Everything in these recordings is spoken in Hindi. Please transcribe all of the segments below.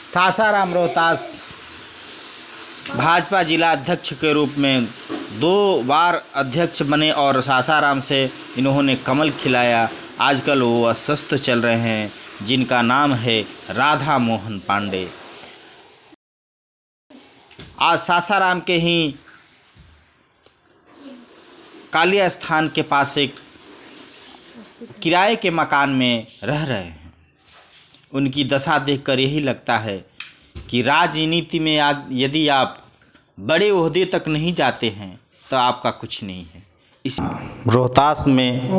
सासाराम रोहतास भाजपा जिला अध्यक्ष के रूप में 2 बार अध्यक्ष बने और सासाराम से इन्होंने कमल खिलाया। आजकल वो अस्वस्थ चल रहे हैं, जिनका नाम है राधा मोहन पांडे। आज सासाराम के ही कालिया स्थान के पास एक किराए के मकान में रह रहे हैं। उनकी दशा देखकर यही लगता है कि राजनीति में यदि आप बड़े ओहदे तक नहीं जाते हैं तो आपका कुछ नहीं है। इस रोहतास में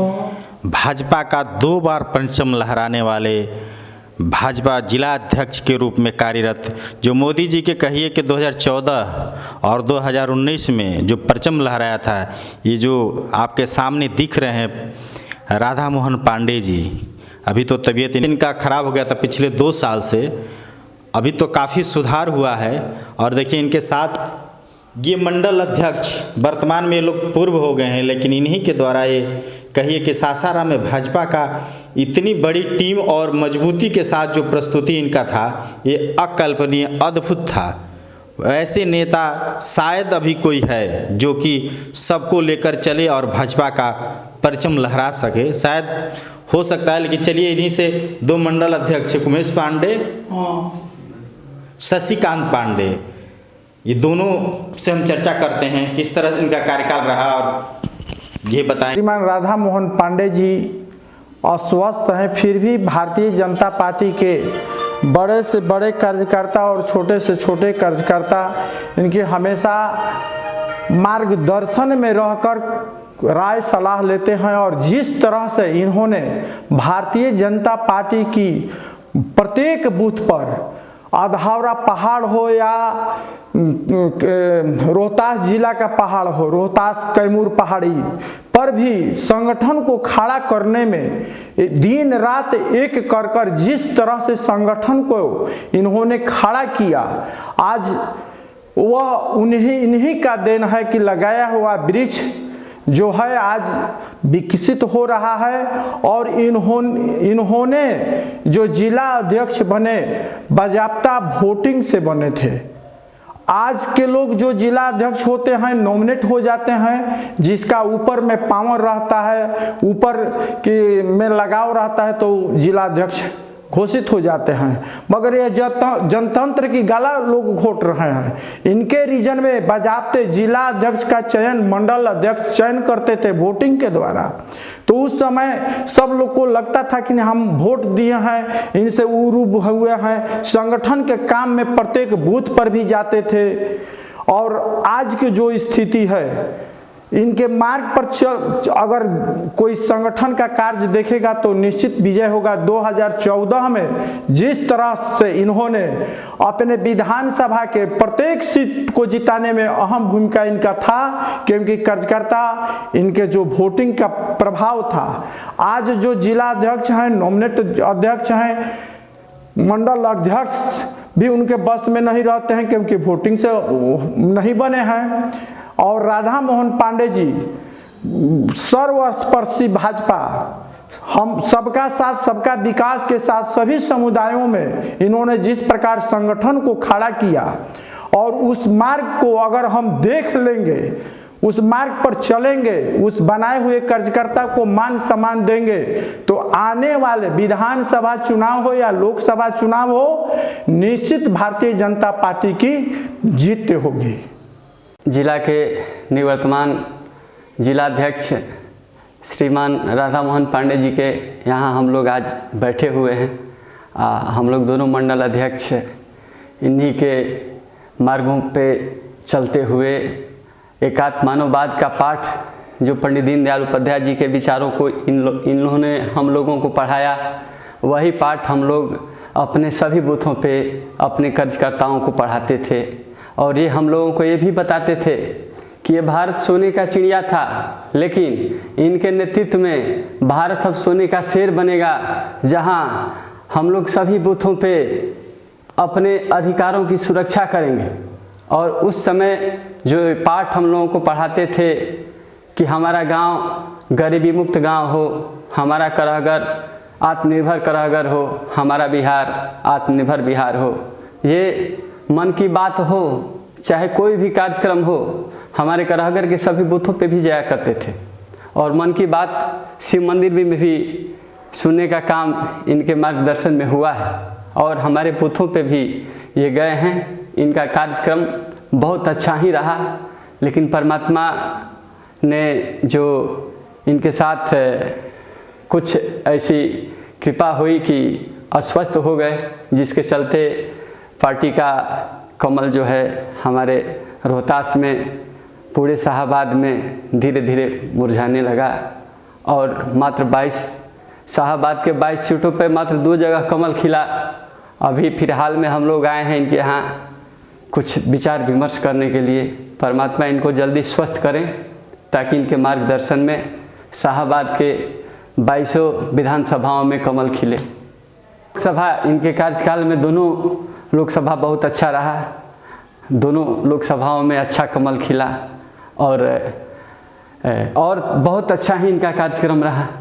भाजपा का 2 बार परचम लहराने वाले भाजपा जिला अध्यक्ष के रूप में कार्यरत, जो मोदी जी के कहिए कि 2014 और 2019 में जो परचम लहराया था, ये जो आपके सामने दिख रहे हैं राधा मोहन पांडे जी। अभी तो तबीयत इनका ख़राब हो गया था पिछले 2 साल से, अभी तो काफ़ी सुधार हुआ है। और देखिए इनके साथ ये मंडल अध्यक्ष, वर्तमान में ये लोग पूर्व हो गए हैं, लेकिन इन्हीं के द्वारा ये कहिए कि सासाराम में भाजपा का इतनी बड़ी टीम और मजबूती के साथ जो प्रस्तुति इनका था, ये अकल्पनीय, अद्भुत था। ऐसे नेता शायद अभी कोई है जो कि सबको लेकर चले और भाजपा का परचम लहरा सके, शायद हो सकता है। लेकिन चलिए इन्हीं से 2 मंडल अध्यक्ष उमेश पांडे, शशिकांत पांडे, ये दोनों से हम चर्चा करते हैं किस तरह इनका कार्यकाल रहा और ये बताएं। श्रीमान राधा मोहन पांडे जी अस्वस्थ हैं, फिर भी भारतीय जनता पार्टी के बड़े से बड़े कार्यकर्ता और छोटे से छोटे कार्यकर्ता इनके हमेशा मार्गदर्शन में रहकर राय सलाह लेते हैं। और जिस तरह से इन्होंने भारतीय जनता पार्टी की प्रत्येक बूथ पर, आधावरा पहाड़ हो या रोहतास जिला का पहाड़ हो, रोहतास कैमूर पहाड़ी पर भी संगठन को खड़ा करने में दिन रात एक कर जिस तरह से संगठन को इन्होंने खड़ा किया, आज वह इन्हीं का देन है कि लगाया हुआ वृक्ष जो है आज विकसित हो रहा है। और इन्होंने जो जिला अध्यक्ष बने बाजाप्ता वोटिंग से बने थे। आज के लोग जो जिला अध्यक्ष होते हैं नॉमिनेट हो जाते हैं, जिसका ऊपर में पावर रहता है, ऊपर के में लगाव रहता है, तो जिला अध्यक्ष घोषित हो जाते हैं। मगर ये जनतंत्र की गाला लोग घोट रहे हैं। इनके रीजन में बाजाप्ते जिला अध्यक्ष का चयन मंडल अध्यक्ष चयन करते थे वोटिंग के द्वारा। तो उस समय सब लोग को लगता था कि हम वोट दिए हैं, इनसे उरूब हुए हैं, संगठन के काम में प्रत्येक बूथ पर भी जाते थे। और आज की जो स्थिति है, इनके मार्ग पर अगर कोई संगठन का कार्य देखेगा तो निश्चित विजय होगा। 2014 में जिस तरह से इन्होंने अपने विधानसभा के प्रत्येक सीट को जिताने में अहम भूमिका इनका था, क्योंकि कार्यकर्ता इनके जो वोटिंग का प्रभाव था। आज जो जिला अध्यक्ष हैं, नॉमिनेट अध्यक्ष हैं, मंडल अध्यक्ष भी उनके बस में नहीं रहते हैं, क्योंकि वोटिंग से नहीं बने हैं। और राधा मोहन पांडे जी सर्वस्पर्शी भाजपा, हम सबका साथ सबका विकास के साथ सभी समुदायों में इन्होंने जिस प्रकार संगठन को खड़ा किया, और उस मार्ग को अगर हम देख लेंगे, उस मार्ग पर चलेंगे, उस बनाए हुए कार्यकर्ता को मान सम्मान देंगे, तो आने वाले विधानसभा चुनाव हो या लोकसभा चुनाव हो, निश्चित भारतीय जनता पार्टी की जीत होगी। जिला के निवर्तमान जिलाध्यक्ष श्रीमान राधा मोहन पांडे जी के यहाँ हम लोग आज बैठे हुए हैं। हम लोग दोनों मंडल अध्यक्ष इन्हीं के मार्गों पे चलते हुए एकात्म मानववाद का पाठ जो पंडित दीनदयाल उपाध्याय जी के विचारों को इन्होंने हम लोगों को पढ़ाया, वही पाठ हम लोग अपने सभी बूथों पे अपने कार्यकर्ताओं को पढ़ाते थे। और ये हम लोगों को ये भी बताते थे कि ये भारत सोने का चिड़िया था, लेकिन इनके नेतृत्व में भारत अब सोने का शेर बनेगा, जहां हम लोग सभी बूथों पे अपने अधिकारों की सुरक्षा करेंगे। और उस समय जो पाठ हम लोगों को पढ़ाते थे कि हमारा गांव गरीबी मुक्त गांव हो, हमारा करहगर आत्मनिर्भर करहगर हो, हमारा बिहार आत्मनिर्भर बिहार हो, ये मन की बात हो चाहे कोई भी कार्यक्रम हो, हमारे करहगर के सभी बूथों पे भी जाया करते थे और मन की बात शिव मंदिर में भी सुनने का काम इनके मार्गदर्शन में हुआ है और हमारे बूथों पे भी ये गए हैं। इनका कार्यक्रम बहुत अच्छा ही रहा, लेकिन परमात्मा ने जो इनके साथ कुछ ऐसी कृपा हुई कि अस्वस्थ हो गए, जिसके चलते पार्टी का कमल जो है हमारे रोहतास में, पूरे शाहाबाद में धीरे धीरे मुरझाने लगा और मात्र 22 शाहाबाद के 22 सीटों पे मात्र 2 जगह कमल खिला। अभी फिलहाल में हम लोग आए हैं इनके यहाँ कुछ विचार विमर्श करने के लिए। परमात्मा इनको जल्दी स्वस्थ करें ताकि इनके मार्गदर्शन में शाहाबाद के 22 विधानसभाओं में कमल खिले। लोकसभा इनके कार्यकाल में दोनों लोकसभा बहुत अच्छा रहा, दोनों लोकसभाओं में अच्छा कमल खिला और बहुत अच्छा ही इनका कार्यक्रम रहा।